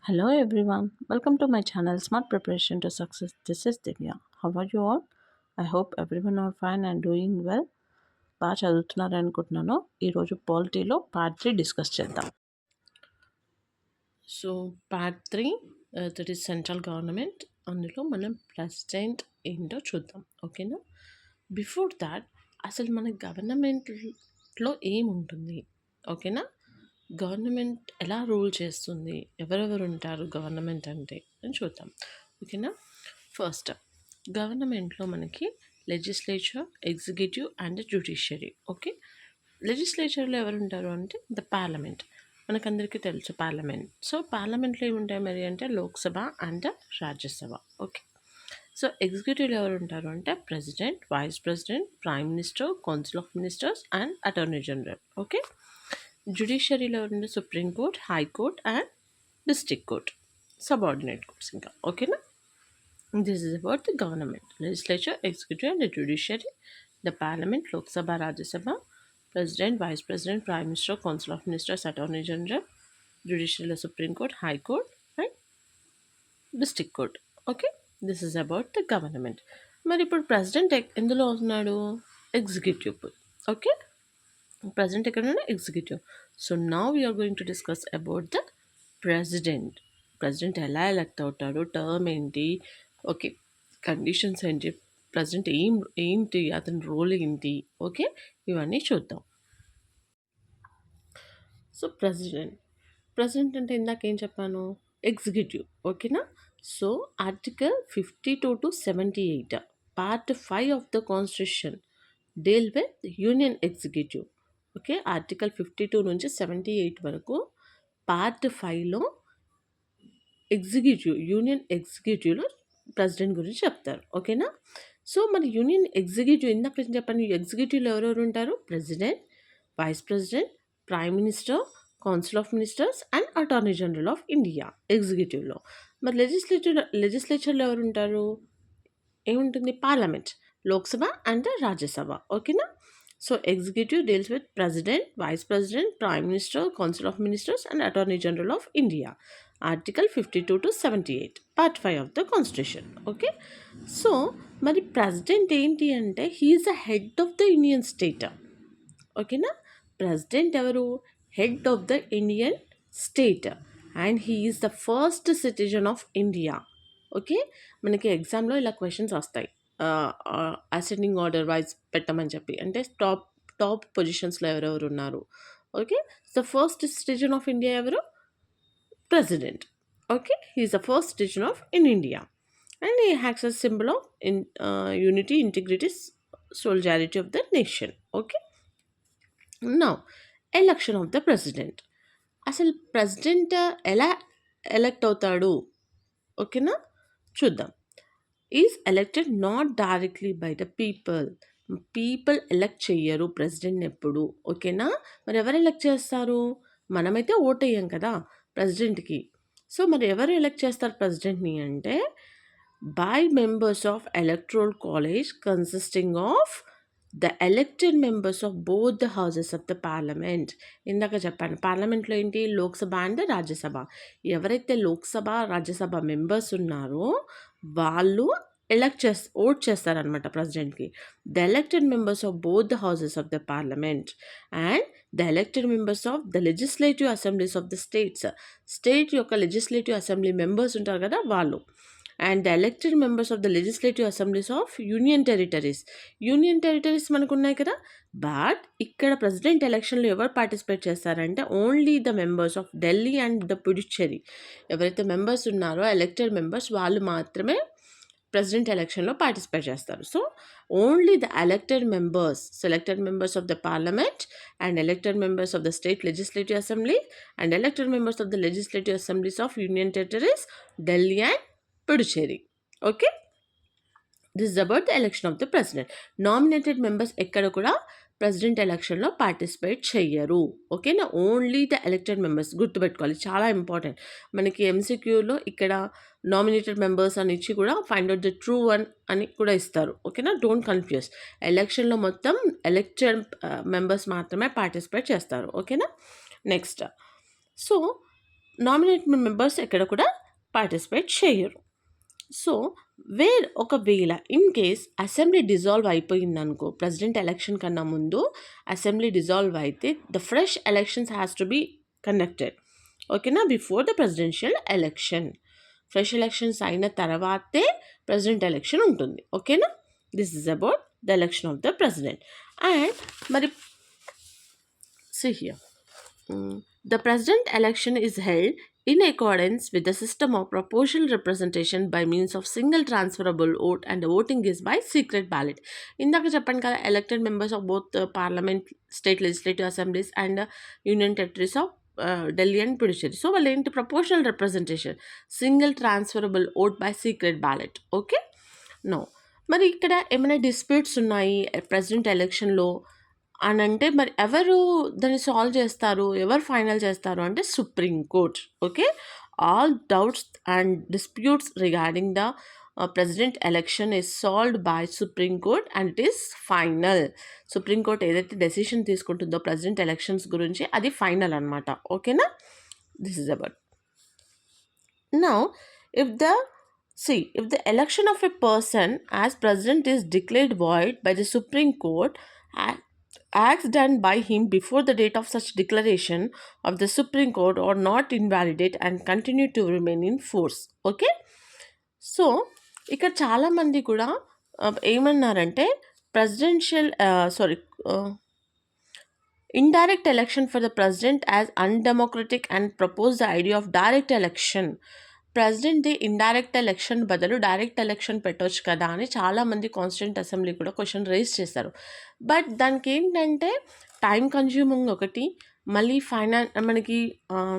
Hello everyone, welcome to my channel Smart Preparation to Success. This is Divya. How are you all? I hope everyone are fine and doing well. బాగా చదువుతున్నారు అనుకుంటున్నాను. ఈరోజు పాలిటీలో part 3 discuss చేద్దాం. So part 3 that is central government. అందులో మనం president ఏంటో చూద్దాం. ఓకేనా? బిఫోర్ దాట్ అసలు మన గవర్నమెంట్లో ఏముంటుంది? ఓకేనా? గవర్నమెంట్ ఎలా రూల్ చేస్తుంది, ఎవరెవరు ఉంటారు గవర్నమెంట్ అంటే అని చూద్దాం. ఓకేనా? ఫస్ట్ గవర్నమెంట్లో మనకి legislature, executive and judiciary. Okay, లెజిస్లేచర్లో ఎవరు ఉంటారు అంటే ద పార్లమెంట్. మనకందరికీ తెలుసు పార్లమెంట్. సో పార్లమెంట్లో ఏముంటాయి మరి అంటే Lok Sabha and Rajya Sabha. Okay, so ఎగ్జిక్యూటివ్లో ఎవరు ఉంటారు అంటే president, vice president, prime minister, council of ministers and attorney general. Okay, జ్యుడిషియరీలో ఉండే supreme court, high court and district court, subordinate courts ఇంకా. ఓకేనా? This is about the government. Legislature, executive and judiciary, the parliament, Lok Sabha, Rajya Sabha, president, vice president, prime minister, council of ministers, attorney general, జ్యుడిషియరీలో supreme court, high court and district court. Okay, this is about the government. మరి ఇప్పుడు president ఎందులో ఉన్నాడు? Executive. Okay, present economic executive. So now we are going to discuss about the president. President ఎలా elect అవుతాడు, term ఏంటి, okay, conditions ఏంటి, president ఏంటి, అతని రోల్ ఏంటి, ఓకే, ఇవన్నీ చూద్దాం. సో ప్రెసిడెంట్ అంటే ఇందాక ఏం చెప్పాను? ఎగ్జిక్యూటివ్. ఓకేనా? So article 52 to 78 part 5 of the constitution deal with union executive. Okay, article 52 నుంచి 78 వరకు పార్ట్ 5లో యూనియన్ ఎగ్జిక్యూటివ్లో ప్రెసిడెంట్ గురించి చెప్తారు. ఓకేనా? సో మరి యూనియన్ ఎగ్జిక్యూటివ్ ఇందాక చెప్పండి, ఎగ్జిక్యూటివ్లో ఎవరెవరు ఉంటారు? President, vice president, prime minister, council of ministers and attorney general of India ఎగ్జిక్యూటివ్లో. మరి లెజిస్లేచర్లో ఎవరు ఉంటారు? ఏముంటుంది? Parliament, Lok Sabha and Rajya Sabha. ఓకేనా? So executive deals with president, vice president, prime minister, council of ministers and attorney general of India. Article 52 to 78 part 5 of the constitution. Okay, so మరి president ఏంటి అంటే he is the head of the Indian state. ఓకేనా? President ఎవరు? Head of the Indian state and he is the first citizen of India. Okay, మనకి ఎగ్జామ్లో ఇలా questions వస్తాయి, ascending order wise పెట్టమని చెప్పి, అంటే టాప్ పొజిషన్స్లో ఎవరెవరు ఉన్నారు. Okay, the first citizen of India ఎవరు? President. Okay, he is the first citizen of India and he has a symbol of unity, integrity, solidarity of the nation. Okay, now election of the president. అసలు president ఎలా elect అవుతాడు? ఓకేనా, చూద్దాం. Is elected not directly by the people elect చెయ్యరు president ఎప్పుడు. ఓకేనా? మరి ఎవరు ఎలక్ట్ చేస్తారు? మనమైతే ఓట్ వేయం కదా ప్రెసిడెంట్కి. సో మరి ఎవరు ఎలక్ట్ చేస్తారు ప్రెసిడెంట్ని అంటే by members of electoral college consisting of the elected members of both the houses of the parliament. ఇందాక చెప్పాను పార్లమెంట్లో ఏంటి? లోక్సభ అండ్ రాజ్యసభ. ఎవరైతే లోక్సభ, రాజ్యసభ మెంబర్స్ ఉన్నారో వాళ్ళు ఓట్ చేస్తారనమాట ప్రెసిడెంట్కి. The elected members of both the houses of the parliament and the elected members of the legislative assemblies of the state యొక్క లెజిస్లేటివ్ అసెంబ్లీ మెంబర్స్ ఉంటారు కదా వాళ్ళు. And the elected members of the legislative assemblies of union territories మనకు ఉన్నాయి కదా. But ఇక్కడ president ఎలక్షన్లో ఎవరు పార్టిసిపేట్ చేస్తారంటే only the members of Delhi and the Puducherry. ఎవరైతే మెంబర్స్ ఉన్నారో ఎలక్టెడ్ మెంబర్స్ వాళ్ళు మాత్రమే ప్రెసిడెంట్ ఎలక్షన్లో పార్టిసిపేట్ చేస్తారు. So only the elected members of the parliament and elected members of the state legislative assembly and elected members of the legislative assemblies of union territories Delhi and Puducherry. Okay, this is about the election of the president. Nominated members ఎక్కడ కూడా president ఎలక్షన్లో participate చెయ్యరు. ఓకేనా? Only the elected members. గుర్తుపెట్టుకోవాలి, చాలా important. మనకి ఎంసీక్యూలో ఇక్కడ nominated members అని ఇచ్చి కూడా find out the true one అని కూడా ఇస్తారు. ఓకేనా? Don't confuse. ఎలక్షన్లో మొత్తం ఎలక్టెడ్ మెంబర్స్ మాత్రమే పార్టిసిపేట్ చేస్తారు. ఓకేనా? నెక్స్ట్, సో నామినేటెడ్ మెంబర్స్ ఎక్కడ కూడా పార్టిసిపేట్ చేయరు. సో ఒకవేళ ఇన్ కేస్ అసెంబ్లీ డిజాల్వ్ అయిపోయిందనుకో, ప్రెసిడెంట్ ఎలక్షన్ కన్నా ముందు అసెంబ్లీ డిజాల్వ్ అయితే the fresh elections has to be conducted. ఓకేనా, before the presidential election. Fresh elections అయిన తర్వాతే ప్రెసిడెంట్ ఎలక్షన్ ఉంటుంది. ఓకేనా, this is about the election of the president. And మరి see here, the president election is held in accordance with the system of proportional representation by means of single transferable vote, and the voting is by secret ballot. ఇందాక చెప్పాను కదా, elected members of both parliament, state legislative assemblies and union territories of Delhi and Puducherry. So వాళ్ళు ఏంటి, proportional representation, single transferable vote by secret ballot. Okay, no మరి ఇక్కడ ఏమైనా disputes ఉన్నాయి president ఎలక్షన్లో అని అంటే మరి ఎవరు దాన్ని సాల్వ్ చేస్తారు, ఎవరు ఫైనల్ చేస్తారు అంటే supreme court. Okay, all doubts and disputes regarding the president election is solved by supreme court and it is final. Supreme court ఏదైతే డెసిషన్ తీసుకుంటుందో ప్రెసిడెంట్ ఎలక్షన్స్ గురించి అది ఫైనల్ అనమాట. ఓకేనా, this is about. Now if the election of a person as president is declared void by the Supreme Court, acts done by him before the date of such declaration of the Supreme Court are not invalid and continue to remain in force. Okay, so ఇక్కడ చాలామంది కూడా ఏమన్నారంటే presidential indirect election for the president as undemocratic and propose the idea of direct election. ప్రెసిడెంట్ది indirect election బదులు direct election పెట్టవచ్చు కదా అని చాలామంది కాన్స్టిట్యూంట్ అసెంబ్లీ కూడా క్వశ్చన్ రేస్ చేస్తారు. బట్ దానికి ఏంటంటే టైం కన్జ్యూమింగ్ ఒకటి, మళ్ళీ మనకి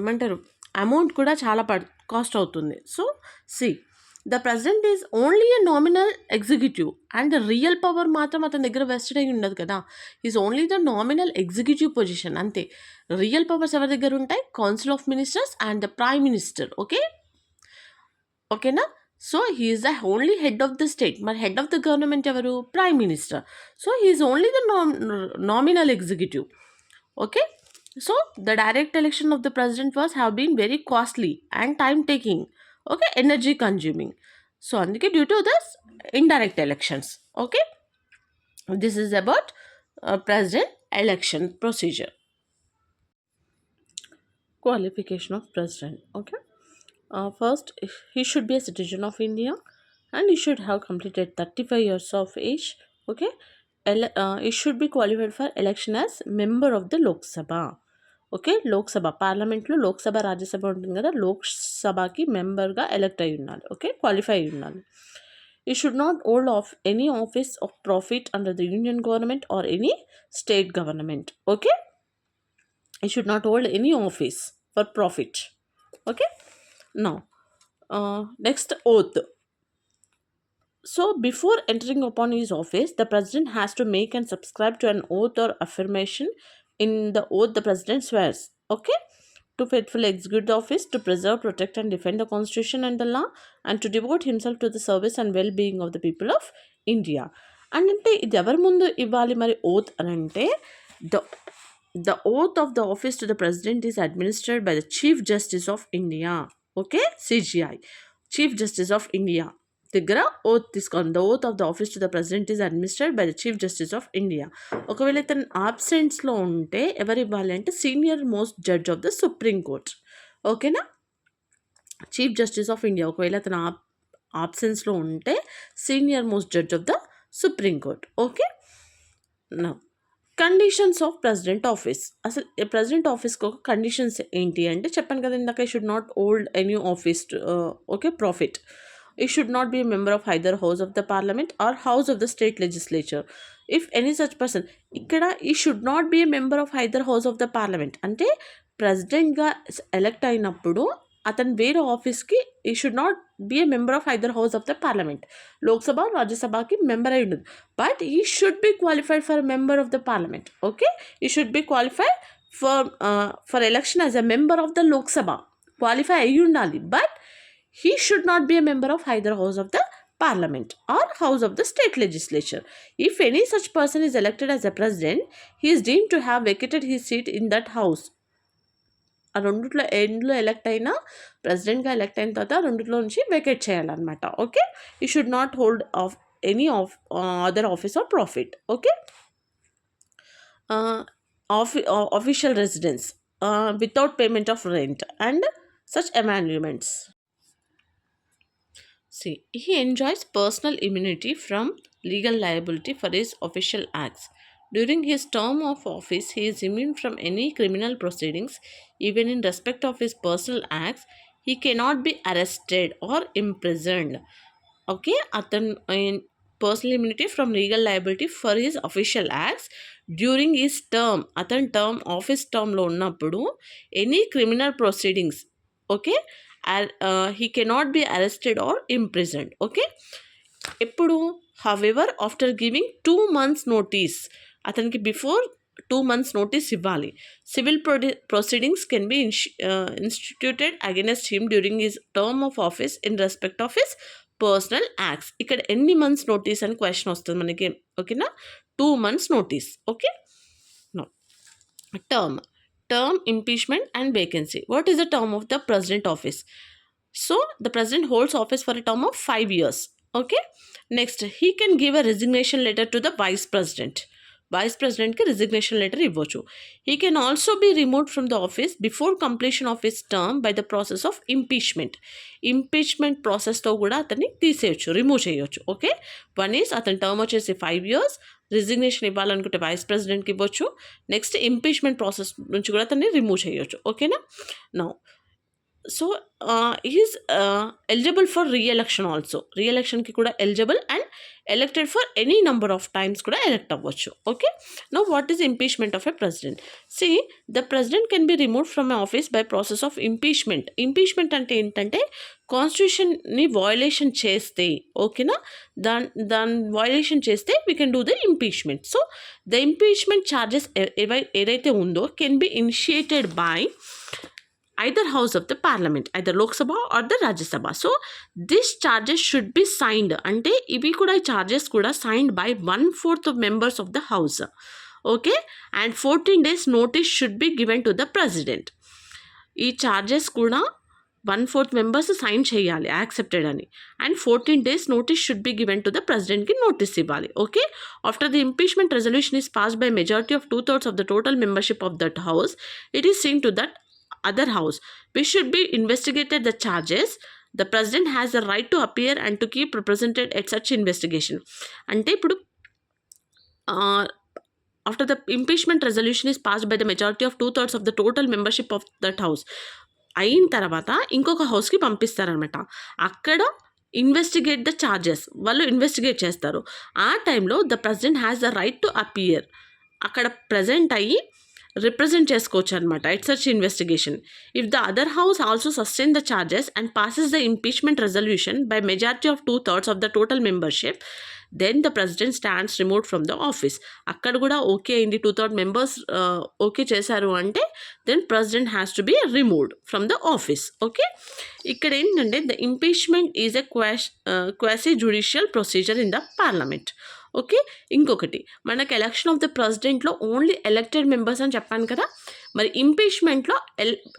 ఏమంటారు అమౌంట్ కూడా చాలా కాస్ట్ అవుతుంది. So the president is only a nominal executive and the real power మాత్రం అతని దగ్గర వెస్టెడ్ అయి ఉండదు కదా. Is only the nominal executive position అంతే. రియల్ పవర్స్ ఎవరి దగ్గర ఉంటాయి, council of ministers and the prime minister. ఓకేనా, so he is the only head of the state. మరి హెడ్ ఆఫ్ ద గవర్నమెంట్ ఎవరు, prime minister. So he is only the nominal executive. Okay, so the direct election of the president have been very costly and time taking. Okay, energy consuming. So అందుకే due to thus indirect elections. Okay, this is about president election procedure. Qualification of president. Okay, first he should be a citizen of India and he should have completed 35 years of age. Okay, he should be qualified for election as member of the Lok Sabha. Okay, Lok Sabha పార్లమెంట్లో లోక్సభ రాజ్యసభ ఉంటుంది కదా, లోక్సభకి మెంబర్గా elect అయి ఉండాలి. Okay, qualify అయి ఉండాలి. He should not hold of any office of profit under the union government or any state government. Okay, he should not hold any office for profit. Okay, now next oath. So before entering upon his office, the president has to make and subscribe to an oath or affirmation. In the oath, the president swears, okay, to faithfully execute the office, to preserve, protect and defend the constitution and the law, and to devote himself to the service and well-being of the people of India. And అంటే ఇది ఎవరి ముందు ఇవ్వాలి మరి oath అని అంటే the oath of the office to the president is administered by the Chief Justice of India. Okay, CJI, Chief Justice of India దగ్గర oath తీసుకోండి. The oath of the office to the president is administered by the chief justice of India. ఒకవేళ ఇతను ఆబ్సెంట్స్లో ఉంటే ఎవరు ఇవ్వాలి అంటే senior most judge of the supreme court. ఓకేనా, chief justice of India ఒకవేళ అతను ఆబ్సెన్స్లో ఉంటే senior most judge of the supreme court. Okay, నా కండిషన్స్ ఆఫ్ ప్రెసిడెంట్ ఆఫీస్. అసలు ప్రెసిడెంట్ ఆఫీస్కి ఒక కండిషన్స్ ఏంటి అంటే చెప్పాను కదా ఇందాక, should not hold any office okay profit. He should not be a member of either house of the parliament or house of the state legislature. If any such person, ఇక్కడ he should not be a member of either house of the parliament అంటే ప్రెసిడెంట్గా elect అయినప్పుడు అతను వేరే ఆఫీస్కి he should not be a member of either house of the parliament. Lok Sabha రాజ్యసభకి member అయి ఉండదు, but he should be qualified for member of the parliament. Okay, he should be qualified for election as a member of the Lok Sabha. Qualify అయ్యి ఉండాలి, but he should not be a member of either house of the parliament or house of the state legislature. If any such person is elected as a president, he is deemed to have vacated his seat in that house. ఆ రెండిట్లో ఎండ్లో elect అయినా ప్రెసిడెంట్గా elect అయిన తర్వాత రెండిట్లో నుంచి vacate చేయాలన్నమాట. Okay, you should not hold of any of other office or profit. Okay, official residence without payment of rent and such emoluments. See, he enjoys personal immunity from legal liability for his official acts. During his term of office, he is immune from any criminal proceedings. Even in respect of his personal acts, he cannot be arrested or imprisoned. Okay, అతను personal immunity from legal liability for his official acts during his term, అతని term office టర్మ్లో ఉన్నప్పుడు any criminal proceedings, okay, he cannot be arrested or imprisoned. Okay, ఎప్పుడు however after giving 2 months notice, అతనికి before 2 months notice ఇవ్వాలి. Civil proceedings can be instituted against him during his term of office in respect of his personal acts. ఇక్కడ ఎన్ని months notice అని question వస్తుంది మనకి. ఓకేనా, 2 months notice. Okay, term impeachment and vacancy. What is the term of the president office? So the president holds office for a term of 5 years. Okay, next he can give a resignation letter to the vice president. Vice president ki resignation letter ఇవ్వచ్చు. He can also be removed from the office before completion of his term by the process of impeachment. Impeachment ప్రాసెస్తో కూడా అతన్ని తీసేయచ్చు, remove చేయొచ్చు. Okay, one is అతని term వచ్చేసి 5 years, resignation ఇవ్వాలనుకుంటే vice ప్రెసిడెంట్కి ఇవ్వచ్చు. Next impeachment process నుంచి కూడా అతన్ని రిమూవ్ చేయొచ్చు. ఓకేనా, now so is eligible for reelection also. రీఎలక్షన్కి కూడా eligible and elected for any number of times కూడా ఎలక్ట్ అవ్వచ్చు. Okay, no what is impeachment of a president? See, the president can be remove from a office by process of impeachment. Impeachment అంటే ఏంటంటే కాన్స్టిట్యూషన్ని violation చేస్తే, ఓకేనా, దాని violation చేస్తే we can do the impeachment. So the impeachment charges ఏదైతే ఉందో can be initiated by either house of the parliament, either Lok Sabha or the Rajya Sabha. So this charges should be signed, ante ivi kuda charges kuda signed by 1/4 of members of the house. Okay, and 14 days notice should be given to the president. ఈ charges kuda 1/4 members sign చేయాలి accepted అని, and 14 days notice should be given to the president కి notice ఇవ్వాలి. Okay, after the impeachment resolution is passed by majority of 2/3 of the total membership of that house, it is seen to that other house which should be investigated the charges. The president has the right to appear and to keep represented at such investigation. అంటే ఇప్పుడు after the impeachment resolution is passed by the majority of 2/3 of the total membership of that house, అయిన తర్వాత ఇంకొక హౌస్కి పంపిస్తారనమాట. అక్కడ investigate the charges, వాళ్ళు investigate చేస్తారు. ఆ టైంలో the president has the right to appear, అక్కడ ప్రజెంట్ అయ్యి రిప్రజెంట్ చేసుకోవచ్చు అనమాట at such investigation. If the other house also sustain the charges and passes the impeachment resolution by majority of 2/3 of the total membership, then the president stands removed from the office. అక్కడ కూడా okay అయింది, 2/3 members okay చేశారు అంటే then president has to be removed from the office. Okay, ఇక్కడ ఏంటంటే the impeachment is a quasi judicial procedure in the parliament. Okay, ఇంకొకటి మనకు election of the ప్రెసిడెంట్లో ఓన్లీ ఎలక్టెడ్ మెంబర్స్ అని చెప్పాను కదా, మరి ఇంపీచ్మెంట్లో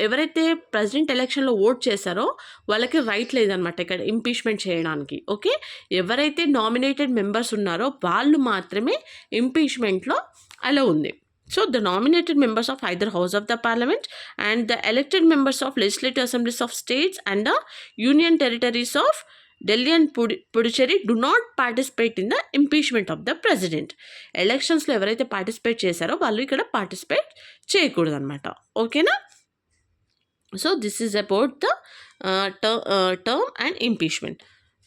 ఎవరైతే ప్రెసిడెంట్ ఎలక్షన్లో ఓట్ చేశారో వాళ్ళకి రైట్ లేదనమాట ఇక్కడ ఇంపీచ్మెంట్ చేయడానికి. ఓకే, ఎవరైతే నామినేటెడ్ మెంబర్స్ ఉన్నారో వాళ్ళు మాత్రమే ఇంపీచ్మెంట్లో అలా ఉంది. So the nominated members of either house of the parliament and the elected members of legislative assemblies of states and the union territories of Delhi and Puducherry do not participate in the impeachment of the president. ఎలక్షన్స్లో ఎవరైతే participate చేశారో వాళ్ళు ఇక్కడ participate చేయకూడదు అనమాట. ఓకేనా, so this is about the term and impeachment.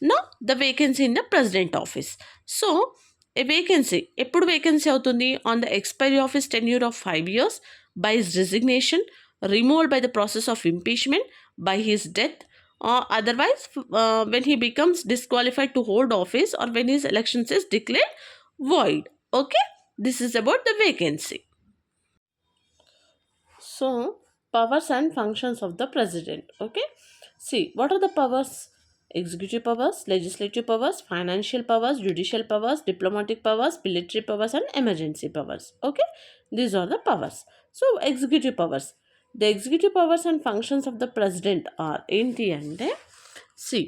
Now the vacancy in the president office. So A vacancy ఎప్పుడు vacancy అవుతుంది? On the expiry of his tenure of 5 years, by his resignation, removal by the process of impeachment, by his death, or otherwise when he becomes disqualified to hold office or when his elections is declared void. Okay, this is about the vacancy. So powers and functions of the president. Okay, see, what are the powers? Executive powers, legislative powers, financial powers, judicial powers, diplomatic powers, military powers and emergency powers. Okay, these are the powers. So executive powers, The executive powers and functions of the president are ఏంటి అంటే see,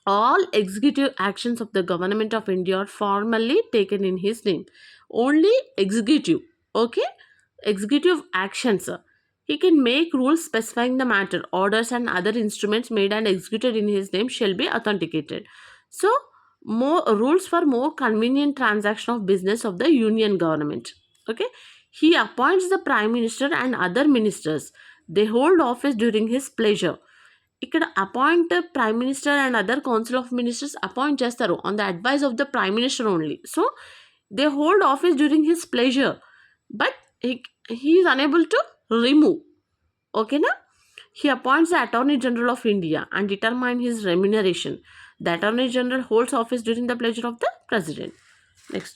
all executive actions of the government of India are formally taken in his name. Only executive, okay? Executive actions. He can make rules specifying the matter. Orders and other instruments made and executed in his name shall be authenticated. So, more rules for more convenient transaction of business of the union government. Okay? He appoints the prime minister and other ministers. They hold office during his pleasure. ఇక్కడ appoint prime minister and other council of ministers appoint చేస్తారు on the advice of the prime minister only. So they hold office during his pleasure, but he is unable to remove. ఓకేనా? He appoints the Attorney General of India and determine his remuneration. The Attorney General holds office during the pleasure of the President. Next,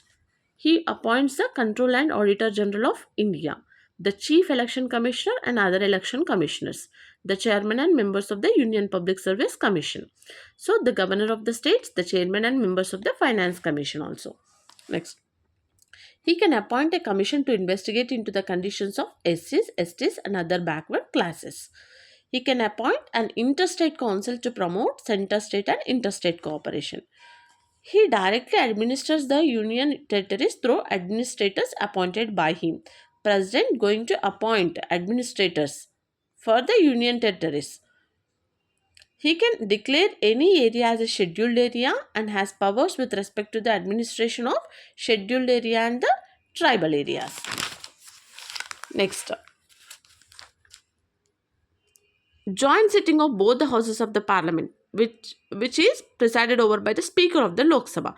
he appoints the Control and Auditor General of India, the Chief Election Commissioner and other election commissioners, the Chairman and members of the Union Public Service Commission. So, the Governor of the states, the Chairman and members of the Finance Commission also. Next, he can appoint a commission to investigate into the conditions of SCs, STs and other backward classes. He can appoint an interstate council to promote center-state and interstate cooperation. He directly administers the union territories through administrators appointed by him. President going to appoint administrators for the union territories. He can declare any area as a scheduled area and has powers with respect to the administration of scheduled area and the tribal areas. Next, joint sitting of both the houses of the parliament, which is presided over by the speaker of the Lok Sabha.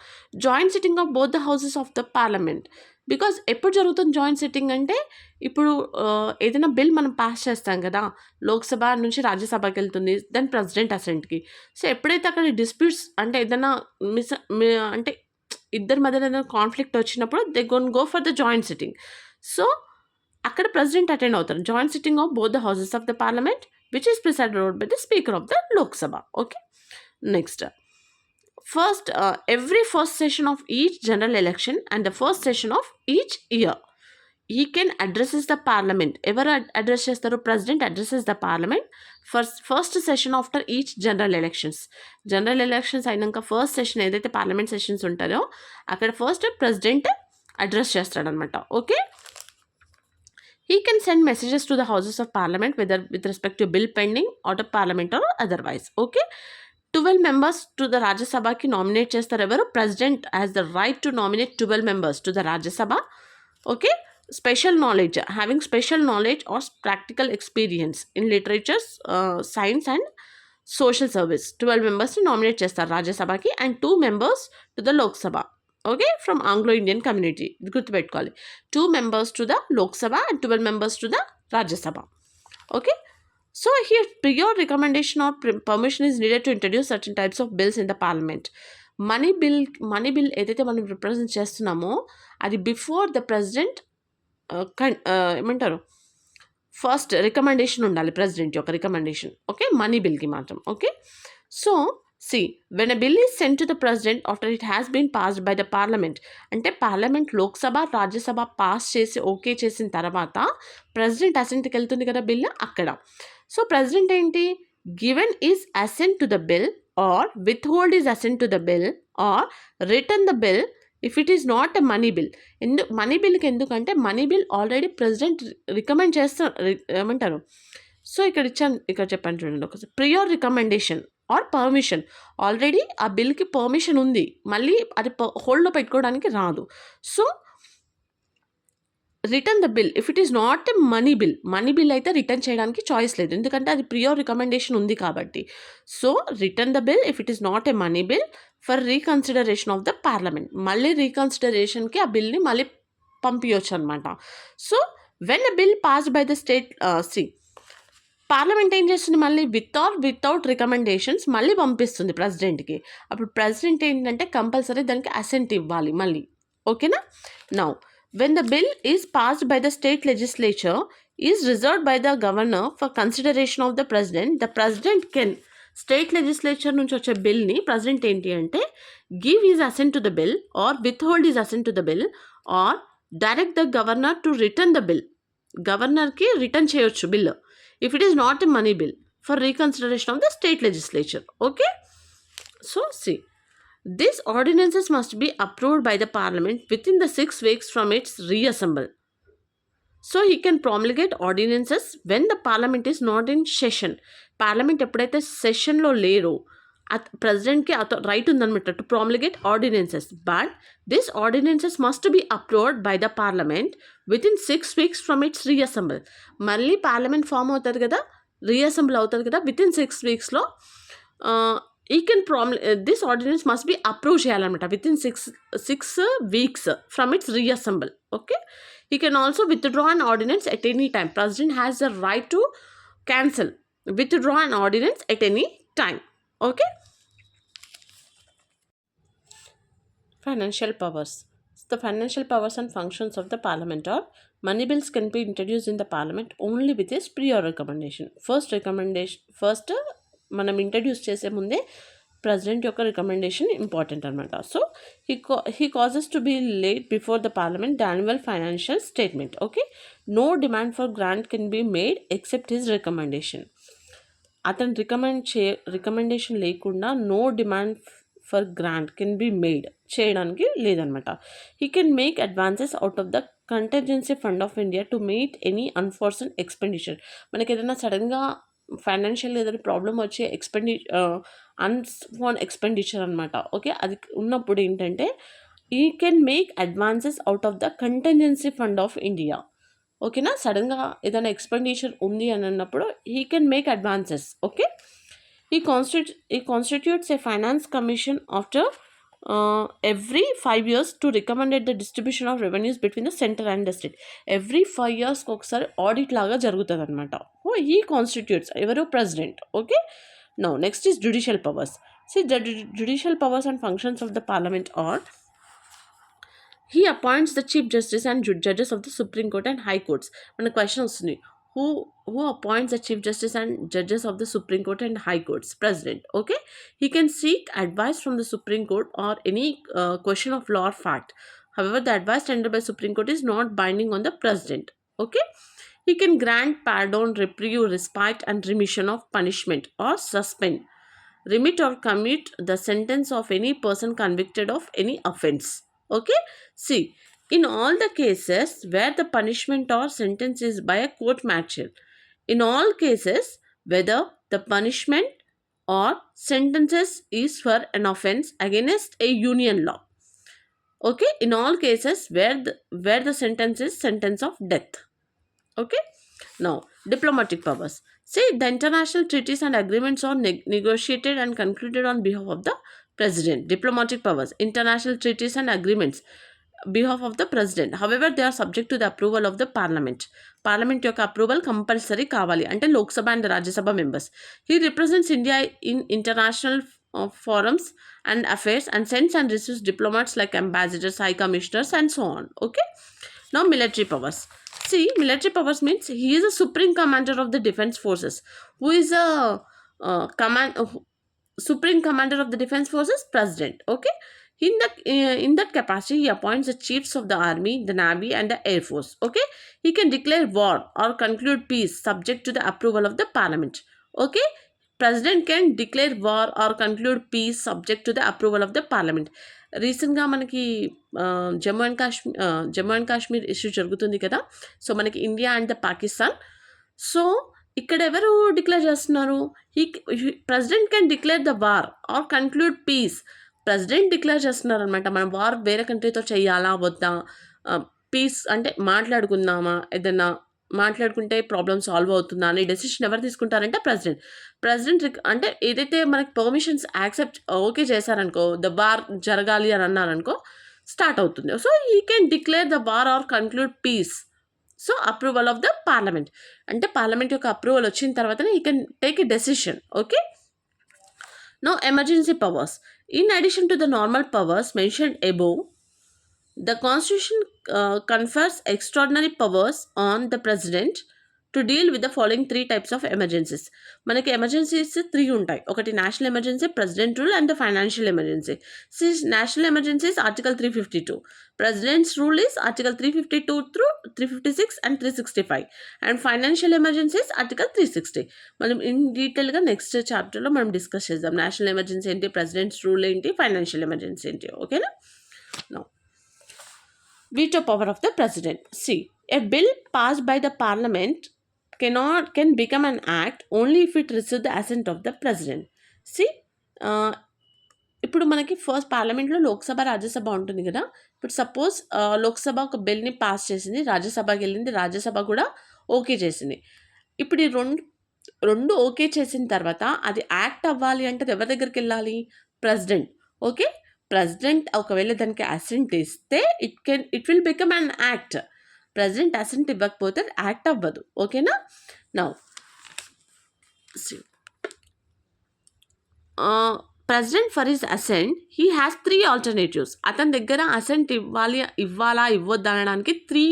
Joint sitting of both the houses of the parliament, because ఎప్పుడు జరుగుతుంది joint sitting అంటే ఇప్పుడు ఏదైనా bill మనం pass చేస్తాం కదా, లోక్సభ నుంచి రాజ్యసభకి వెళ్తుంది, దెన్ ప్రెసిడెంట్ అసెంట్కి. సో ఎప్పుడైతే అక్కడ డిస్ప్యూట్స్ అంటే ఏదైనా అంటే ఇద్దరి మధ్యలో ఏదైనా కాన్ఫ్లిక్ట్ వచ్చినప్పుడు they go for the joint sitting. So అక్కడ ప్రెసిడెంట్ అటెండ్ అవుతారు. Joint sitting of both the houses of the parliament which is presided over by the Speaker of the Lok Sabha. Okay. Next, every first session of each general election and the first session of each year, he can addresses the parliament. Ever addresses the president addresses the parliament first session after each general elections. General elections అయినాక first session ఏదైతే parliament sessions ఉంటాయో అక్కడ first president address చేస్తాడనమాట. Okay. He can send messages to the houses of parliament whether with respect to bill pending out of parliament or otherwise. Okay. 12 members to the Rajya Sabha ki nominate చేస్తారు. ఎవరు? President has the right to nominate 12 members to the Rajya Sabha. Okay. Special knowledge, having special knowledge or practical experience in literature, science and social service. 12 members ని nominate చేస్తారు Rajya Sabha ki and 2 members to the Lok Sabha. Okay, from Anglo Indian community. ఇది గుర్తుపెట్టుకోవాలి. 2 members to the Lok Sabha and 12 members to the Rajya Sabha. Okay. So here prior recommendation or permission is needed to introduce certain types of bills in the parliament. Money bill ఏదైతే మనం represent చేస్తున్నామో అది before the president ఏమంటారు first recommendation ఉండాలి, president యొక్క recommendation. Okay, money బిల్కి మాత్రం. Okay. So see, when a bill is sent to the president after it has been passed by the parliament, అంటే parliament Lok Sabha Rajya Sabha pass చేసి okay చేసిన తర్వాత president అసెంట్కి వెళ్తుంది కదా బిల్ అక్కడ. సో ప్రెసిడెంట్ ఏంటి, given is assent to the bill or withhold is assent to the bill or return the bill if it is not a money bill. Money బిల్కి ఎందుకంటే money bill already president recommend ఏమంటారు. So ఇక్కడ చెప్పండి చూడండి ఒకసారి. Prior recommendation or permission, already ఆ బిల్కి permission ఉంది, మళ్ళీ అది హోల్డ్లో పెట్టుకోవడానికి రాదు. So return the bill if it is not a money bill అయితే రిటర్న్ చేయడానికి చాయిస్ లేదు, ఎందుకంటే అది ప్రియోర్ రికమెండేషన్ ఉంది కాబట్టి. So return the bill if it is not a money bill for reconsideration of the parliament. మళ్ళీ రీకన్సిడరేషన్కి ఆ బిల్ని మళ్ళీ పంపించవచ్చు అనమాట. So when a bill passed by the state parliament ఏం చేస్తుంది, మళ్ళీ వితౌట్ రికమెండేషన్స్ మళ్ళీ పంపిస్తుంది ప్రెసిడెంట్కి. అప్పుడు ప్రెసిడెంట్ ఏంటంటే కంపల్సరీ దానికి అసెంట్ ఇవ్వాలి మళ్ళీ. ఓకేనా. Now when the bill is passed by the state legislature is reserved by the governor for consideration of the president can, state legislature నుంచి వచ్చే బిల్ని ప్రెసిడెంట్ ఏంటి అంటే give is assent to the bill or withhold is assent to the bill or direct the governor to return the bill. గవర్నర్కి return చేయొచ్చు bill if it is not a money bill for reconsideration of the state legislature. Okay, so see these ordinances must be approved by the parliament within the 6 weeks from its reassemble. So he can promulgate ordinances when the parliament is not in session. Parliament ఎప్పుడైతే సెషన్లో లేరో ప్రెసిడెంట్కి right ఉందన్నమాట to promulgate ordinances, but this ordinances must be approved by the parliament within 6 weeks from its reassemble. మళ్ళీ parliament form అవుతుంది కదా, reassemble అవుతుంది కదా, విత్ ఇన్ 6 weeksలో he can this ordinance must be approve చేయాలన్నమాట within 6 weeks from its reassemble. Okay, he can also withdraw an ordinance at any time. President has the right to cancel, withdraw an ordinance at any time. Okay. Financial powers. The financial powers and functions of the parliament are: money bills can be introduced in the parliament only with a prior recommendation. First మనం introduce చేసే ముందే president యొక్క recommendation important అనమాట. So he causes to be laid before the parliament the annual financial statement. Okay, no demand for grant can be made except his recommendation. అతను recommendation లేకుండా no demand for grant can be made చేయడానికి లేదనమాట. He can make advances out of the contingency fund of India to meet any unforeseen expenditure. మనకి ఏదైనా సడన్గా financial ఏదైనా problem వచ్చే అన్ఫోన్ expenditure అనమాట. ఓకే, అది ఉన్నప్పుడు ఏంటంటే he can make advances out of the contingency fund of India. ఓకేనా, సడన్గా ఏదైనా ఎక్స్పెండిచర్ ఉంది అని అన్నప్పుడు he can make advances. Okay, he constitutes a finance commission after every 5 years to recommended the distribution of revenues between the center and the state. Every 5 years ఒకసారి audit లాగా జరుగుతుంది అనమాట. ఈ కాన్స్టిట్యూట్స్ ఎవరు president. Okay, now next is judicial powers. See the judicial powers and functions of the parliament are: he appoints the chief justice and judges of the supreme court and high courts. మన question వస్తుంది, who appoints the chief justice and judges of the supreme court and high courts? President. Okay, he can seek advice from the supreme court or any question of law or fact. However, the advice tendered by supreme court is not binding on the president. Okay, he can grant pardon, reprieve, respite and remission of punishment or suspend, remit or commute the sentence of any person convicted of any offense. Okay, see, in all the cases where the punishment or sentence is by a court martial, in all cases whether the punishment or sentences is for an offense against a union law. Okay, in all cases where the sentence is sentence of death. Okay, now diplomatic powers. Say the international treaties and agreements are negotiated and concluded on behalf of the president. Diplomatic powers, international treaties and agreements behalf of the president. However, they are subject to the approval of the parliament. Parliament యొక్క approval compulsory కావాలి, అంటే Lok Sabha and Rajya Sabha members. He represents India in international forums and affairs and sends and receives diplomats like ambassadors, high commissioners and so on. Okay, now military powers. See, military powers means he is a supreme commander of the defense forces. Who is a supreme commander of the defense forces? President. Okay, in that capacity he appoints the chiefs of the army, the navy and the air force. Okay, he can declare war or conclude peace subject to the approval of the parliament. Okay, president can declare war or conclude peace subject to the approval of the parliament. రీసెంట్గా మనకి Jammu and Kashmir issue జరుగుతుంది కదా. So మనకి India and the Pakistan. So ఇక్కడ ఎవరు declare చేస్తున్నారు? President can declare the war or conclude peace. President declare చేస్తున్నారు అనమాట, మనం వార్ వేరే కంట్రీతో చేయాలా వద్దా, పీస్ అంటే మాట్లాడుకుందామా, ఏదైనా మాట్లాడుకుంటే ప్రాబ్లమ్ సాల్వ్ అవుతుందా అనే డెసిషన్ ఎవరు తీసుకుంటారంటే ప్రెసిడెంట్ అంటే ఏదైతే మనకి పర్మిషన్స్ యాక్సెప్ట్ ఓకే చేశారనుకో, ద వార్ జరగాలి అని అన్నారనుకో, స్టార్ట్ అవుతుంది. So he can declare the war or conclude peace. So approval of the parliament, అంటే పార్లమెంట్ యొక్క అప్రూవల్ వచ్చిన తర్వాతనే he can take a decision. Okay, now emergency powers. In addition to the normal powers mentioned above, the Constitution confers extraordinary powers on the President to deal with the following 3 types of emergencies. మనకి emergencies 3 ఉంటాయి. ఒకటి national emergency, president rule and financial emergency. National emergencies article 352. Presidents rule is article 352 through 356 and 365. And financial emergencies article 360. మనం in డీటెయిల్గా next చాప్టర్లో మనం discuss చేద్దాం. National emergency ఏంటి, presidents rule ఏంటి, ఫైనాన్షియల్ ఎమర్జెన్సీ ఏంటి. ఓకేనా? Now veto power of the president. See, a bill passed by the parliament can become an act only if it receives the assent of the president. See, ఇప్పుడు మనకి first పార్లమెంట్లో లోక్సభ రాజ్యసభ ఉంటుంది కదా. ఇప్పుడు suppose Lok Sabha ఒక బిల్ని pass చేసింది, రాజ్యసభకి వెళ్ళింది, రాజ్యసభ కూడా ఓకే చేసింది. ఇప్పుడు ఈ రెండు ఓకే చేసిన తర్వాత అది యాక్ట్ అవ్వాలి అంటే ఎవరి దగ్గరికి వెళ్ళాలి? ప్రెసిడెంట్. ఓకే, ప్రెసిడెంట్ ఒకవేళ దానికి అసెంట్ ఇస్తే it will become an act. President assent ఇవ్వకపోతే యాక్ట్ అవ్వదు. ఓకేనా? Now president for his assent he has 3 alternatives. అతని దగ్గర అసెంట్ ఇవ్వాలా ఇవ్వద్దు అనడానికి 3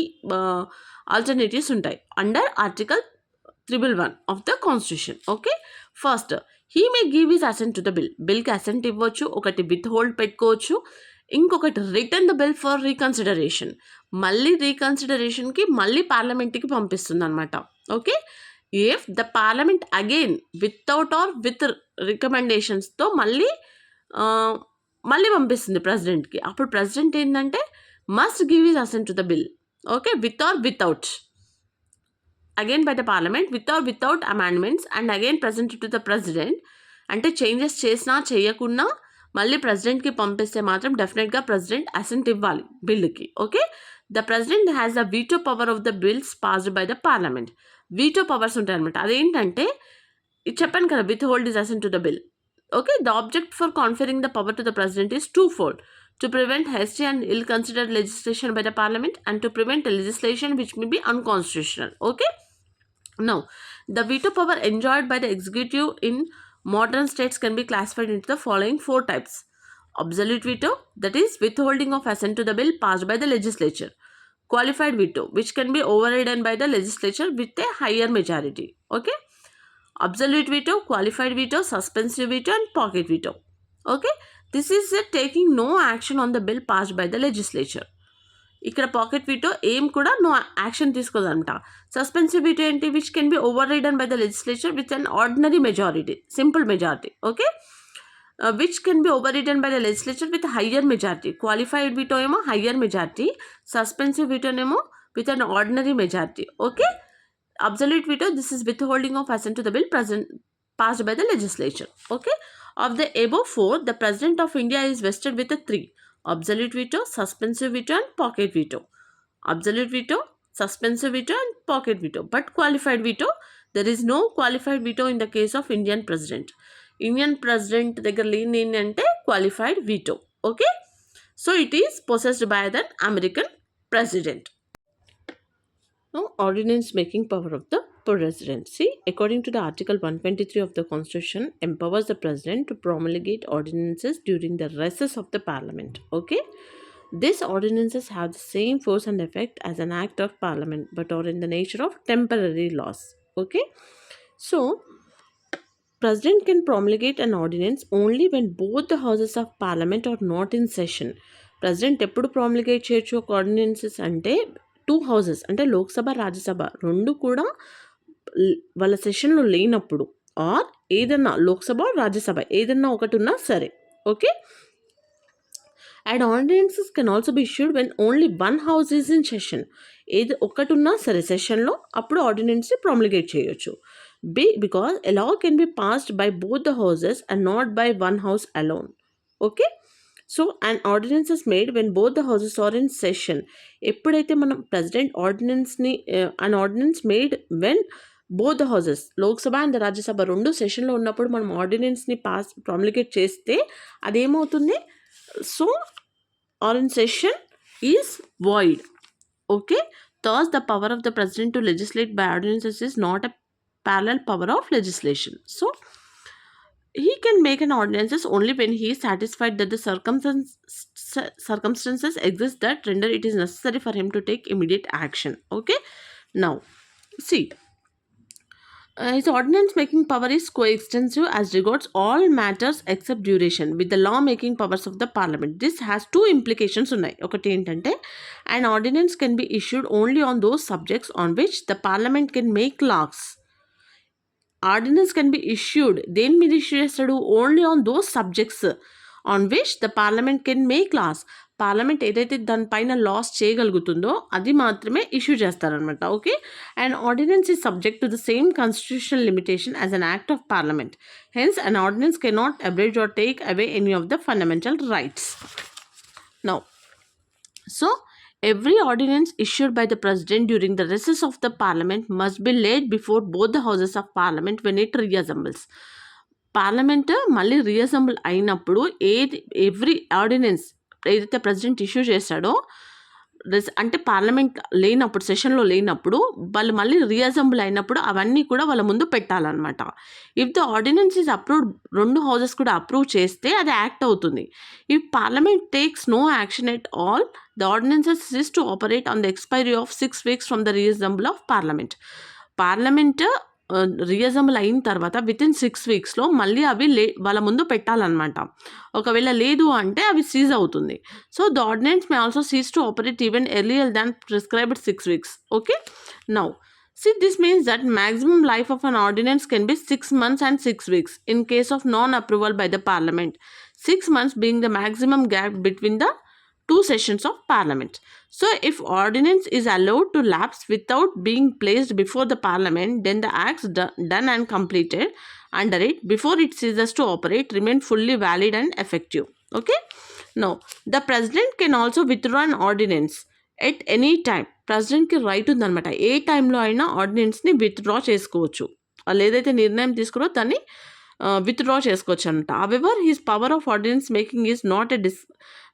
ఆల్టర్నేటివ్స్ ఉంటాయి under article 311 of the constitution. Okay, first he may give his assent to the bill. బిల్కి అసెంట్ ఇవ్వచ్చు, ఒకటి విత్ హోల్డ్ పెట్టుకోవచ్చు, ఇంకొకటి return the bill for reconsideration. మళ్ళీ రీకన్సిడరేషన్కి మళ్ళీ పార్లమెంట్కి పంపిస్తుంది అనమాట. Okay, if the parliament again without or with రికమెండేషన్స్తో మళ్ళీ పంపిస్తుంది ప్రెసిడెంట్కి. అప్పుడు ప్రెసిడెంట్ ఏంటంటే must give his assent to the bill. Okay, with or without, again by the parliament with or without amendments and again presented to the president. అంటే changes చేసినా చేయకున్నా మళ్ళీ ప్రెసిడెంట్కి పంపిస్తే మాత్రం డెఫినెట్గా ప్రెసిడెంట్ అసెంట్ ఇవ్వాలి బిల్లుకి. Okay, the president has the veto power of the bills passed by the parliament. Veto powers ఉంటాయి అనమాట. అదేంటంటే ఇది చెప్పాను కదా, withhold is assent to the bill. Okay, the object for conferring the power to the president is two fold: to prevent hasty and ill-considered legislation by the parliament and to prevent legislation which may be unconstitutional. Okay, now the veto power enjoyed by the executive in modern states can be classified into the following 4 types: absolute veto, that is withholding of assent to the bill passed by the legislature; qualified veto, which can be overridden by the legislature with a higher majority. Okay, absolute veto, qualified veto, suspensive veto and pocket veto. Okay, this is taking no action on the bill passed by the legislature. ఇక్కడ pocket veto ఏం కూడా no action తీసుకోదంట. Suspensive veto ఏంటి? Which can be overridden by the legislature with an ordinary majority, simple majority. Okay, which can be overridden by the legislature with higher majority. Qualified veto ఏమో higher majority, suspensive వీటోనేమో with an ordinary majority. Okay, absolute veto, this is withholding of assent to the bill passed by the legislature. Okay, of the above 4, the President of India is vested with the 3: absolute veto, suspensive veto and pocket veto. Absolute veto, suspensive veto and pocket veto. But qualified veto, there is no qualified veto in the case of Indian President. Indian President దగ్గర లేని ఏంటంటే qualified veto. Okay, so it is possessed by the American President. Now, ordinance making power of the presidency, according to the article 123 of the constitution, empowers the president to promulgate ordinances during the recess of the parliament. Okay, these ordinances have the same force and effect as an act of parliament but are in the nature of temporary laws. Okay, so president can promulgate an ordinance only when both the houses of parliament are not in session. president ఎప్పుడు promulgate చేయొచ్చు ఒక ordinances అంటే 2 houses అంటే లోక్సభ రాజ్యసభ రెండు కూడా వాళ్ళ సెషన్లో లేనప్పుడు, ఆర్ ఏదన్నా లోక్సభ రాజ్యసభ ఏదన్నా ఒకటి ఉన్నా సరే. Okay, and ordinances can also be issued when only 1 house is in session. ఏది ఒకటి ఉన్నా సరే సెషన్లో అప్పుడు ఆర్డినెన్స్ని ప్రామిలిగేట్ చేయొచ్చు. Because a law can be passed by both the houses and not by 1 house alone. Okay, so and ordinances made when both the houses are in session. ఎప్పుడైతే మనం ప్రెసిడెంట్ ఆర్డినెన్స్ని an ordinance made when both the houses Lok Sabha and Rajya Sabha రెండు సెషన్లో ఉన్నప్పుడు మనం ఆర్డినెన్స్ని ప్రామిలిగేట్ చేస్తే అదేమవుతుంది? So or in session is void. Okay, thus the power of the president to legislate by ordinances is not a parallel power of legislation. So he can make an ordinances only when he is satisfied that the circumstances exist that render it is necessary for him to take immediate action. Okay, now see, His ordinance making power is coextensive as regards all matters except duration with the law making powers of the parliament. This has two implications ఉన్నాయి. ఒకటి ఏంటంటే an ordinance can be issued only on those subjects on which the parliament can make laws. Ordinance can be issued దేని మీద issue చేస్తాడు? Only on those subjects on which the parliament can make laws. Parliament ఏదైతే దానిపైన laws చేయగలుగుతుందో అది మాత్రమే issue చేస్తారనమాట. Okay, and ordinance is subject to the same constitutional limitation as an act of parliament. Hence an ordinance can not abridge or take away any of the fundamental rights. Now so every ordinance issued by the president during the recess of the parliament must be laid before both the houses of parliament when it reassembles. Parliament మళ్ళీ reassemble అయినప్పుడు every ordinance ఏదైతే president issue చేశాడో అంటే parliament లేనప్పుడు సెషన్లో లేనప్పుడు వాళ్ళు మళ్ళీ రీఅసెంబుల్ అయినప్పుడు అవన్నీ కూడా వాళ్ళ ముందు పెట్టాలన్నమాట. If the ordinance is approved, రెండు హౌసెస్ కూడా అప్రూవ్ చేస్తే అది యాక్ట్ అవుతుంది. If parliament takes no action at all, the ordinances is to operate on the expiry of 6 weeks from the reassemble of parliament. Parliament reassemble అయిన తర్వాత within 6 weeksలో మళ్ళీ అవి వాళ్ళ ముందు పెట్టాలన్నమాట. ఒకవేళ లేదు అంటే అవి సీజ్ అవుతుంది. So the ordinance may also cease to operate even earlier than prescribed 6 weeks. Okay, now see this means that maximum life of an ordinance can be 6 months and 6 weeks in case of non-approval by the parliament. 6 months being the maximum gap between the two sessions of parliament. So if ordinance is allowed to lapse without being placed before the parliament, then the acts done and completed under it before it ceases to operate remain fully valid and effective. Okay, now the president can also withdraw an ordinance at any time. ప్రెసిడెంట్కి right ఉందనమాట, ఏ టైంలో అయినా ఆర్డినెన్స్ని withdraw చేసుకోవచ్చు. వాళ్ళు ఏదైతే నిర్ణయం తీసుకురో దాన్ని విత్డ్రా చేసుకోవచ్చు అనమాట. However his power of ordinance making is not a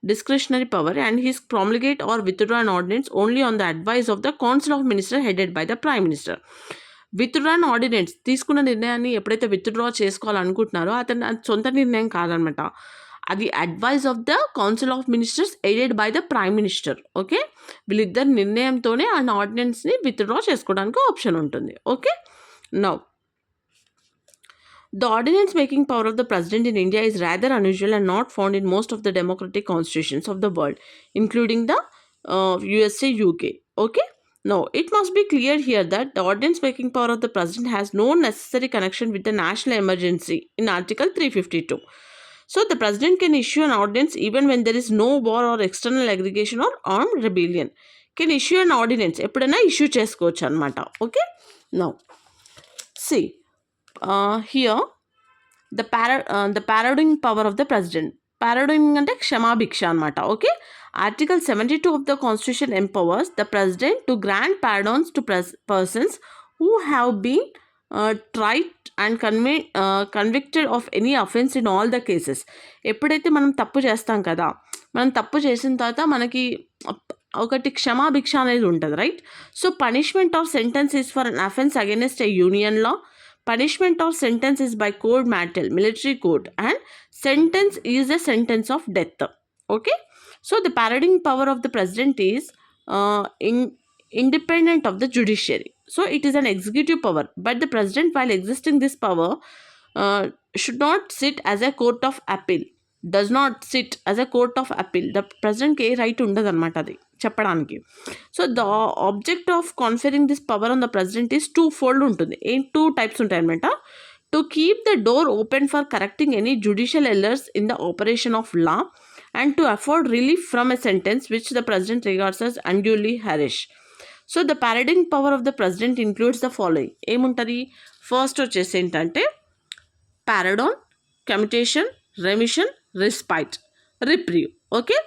discretionary power and his promulgate or withdraw an ordinance only on the advice of the council of minister headed by the prime minister. Withdraw an ordinance తీసుకున్న నిర్ణయాన్ని ఎప్పుడైతే withdraw చేసుకోవాలనుకుంటున్నారో అతను సొంత నిర్ణయం కాదనమాట, అది advice of the council of ministers aided by the prime minister. Okay, వీళ్ళిద్దరు నిర్ణయంతోనే ఆ ఆర్డినెన్స్ని విత్డ్రా చేసుకోవడానికి ఆప్షన్ ఉంటుంది. Okay, now the ordinance making power of the president in India is rather unusual and not found in most of the democratic constitutions of the world, including the USA, UK. Okay, now it must be clear here that the ordinance making power of the president has no necessary connection with the national emergency in Article 352. So the president can issue an ordinance even when there is no war or external aggregation or armed rebellion. Can issue an ordinance ఎప్పుడైనా issue చేసుకోవచ్చు అనమాట. Okay, now see here the parodying power of the president. Parodying అంటే క్షమాభిక్ష అనమాట. Okay, Article 72 of the Constitution empowers the president to grant pardons to persons who have been tried and convicted of any offense in all the cases. ఎప్పుడైతే మనం తప్పు చేస్తాం కదా, మనం తప్పు చేసిన తర్వాత మనకి ఒకటి క్షమాభిక్ష అనేది ఉంటుంది, right? So punishment are sentence is for an offence against A union law. Punishment or sentence is by code martial, military code, and sentence is a sentence of death. Okay, so the parodying power of the president is independent of the judiciary. So it is an executive power, but the president, while existing this power, should not sit as a court of appeal. Does not sit as a court of appeal. The president కి right ఉండదు అనమాట అది చెప్పడానికి. So the object of conferring this power on the president is 2-fold ఉంటుంది. 2 types ఉంటాయన్నమాట. To keep the door open for correcting any judicial errors in the operation of law and to afford relief from a sentence which the president regards as unduly harish. So the parodying power of the president includes the following. ఏముంటుంది? First వచ్చేసి ఏంటంటే pardon, commutation, remission, respite, reprieve. Okay,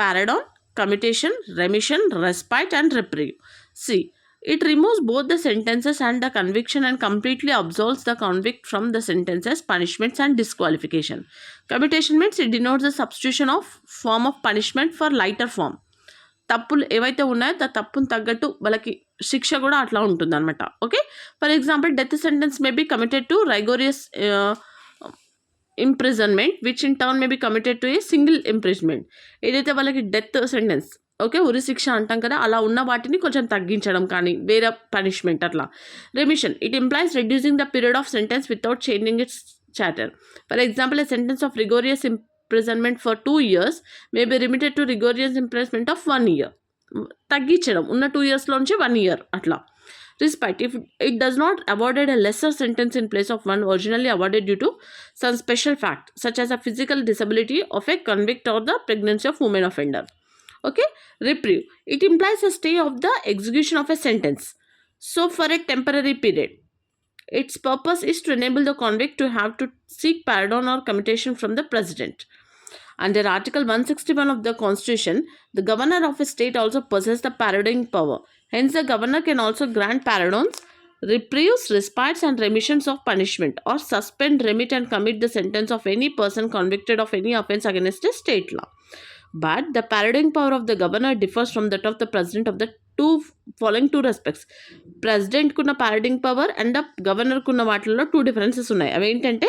pardon, commutation, remission, respite, and reprieve. See, it removes both the sentences and the conviction and completely absolves the convict from the sentences, punishments, and disqualification. Commutation means it denotes the substitution of form of punishment for lighter form. తప్పులు ఏవైతే ఉన్నాయో ఆ తప్పును తగ్గట్టు వాళ్ళకి శిక్ష కూడా అట్లా ఉంటుంది అనమాట. Okay, for example death sentence may be commuted to rigorous imprisonment which in turn may be committed to a single imprisonment. ఏదైతే వాళ్ళకి డెత్ సెంటెన్స్ ఓకే. ఉరి శిక్ష అంటాం కదా! అలా ఉన్న వాటిని కొంచెం తగ్గించడం కానీ, వేరే పనిష్మెంట్ అట్లా. Remission it implies reducing the period of sentence without changing it's charter. For example, a sentence of రిగోరియస్ imprisonment for 2 years may be remitted to రిగోరియస్ imprisonment of 1 year. తగ్గించడం. ఉన్న 2 yearsలో నుంచి 1 year అట్లా. Respite if it does not awarded a lesser sentence in place of one originally awarded due to some special fact such as a physical disability of a convict or the pregnancy of woman offender. Okay. Reprieve it implies a stay of the execution of a sentence, so for a temporary period. Its purpose is to enable the convict to have to seek pardon or commutation from the president. Under Article 161 of the Constitution, the governor of a state also possesses the pardoning power. Hence, the governor can also grant pardons, reprieves, respites, and remissions of punishment, or suspend, remit, and commit the sentence of any person convicted of any offence against a state law. But the pardoning power of the governor differs from that of the president of the following two respects. President kuన్న pardoning power and the governor kuన్న వాటిల్లో 2 differences ఉన్నాయి. అవి ఏంటంటే,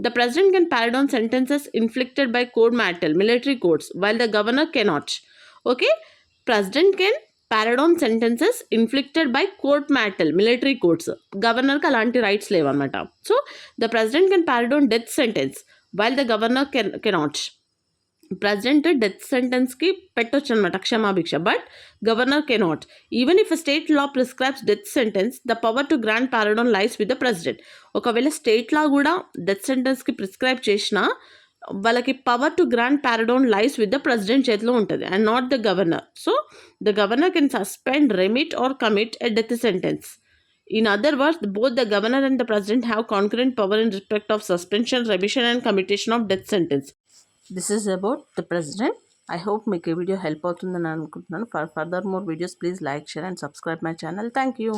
the president can pardon sentences inflicted by court martial, military courts, while the governor cannot. Okay, president can pardon sentences inflicted by court martial, military courts. Governor కి అలాంటి rights లేవన్నమాట. So the president can pardon death sentence while the governor cannot. President death సెంటెన్స్కి పెట్టొచ్చు అనమాట క్షమాభిక్ష, but governor cannot. Even if state law prescribes death sentence, the power to grant pardon lies with the president. ఒకవేళ state law కూడా death సెంటెన్స్కి prescribe చేసినా వాళ్ళకి power to grant pardon lies with the president చేతిలో ఉంటుంది and not the governor. So the governor can suspend, remit or commute a death sentence. In other words, both the governor and the president have concurrent power in respect of suspension, remission and commutation of death sentence. This is about the president. I hope మీకు ఈ video help అవుతుందని అనుకుంటున్నాను. For further more videos, please like, share and subscribe my channel. Thank you.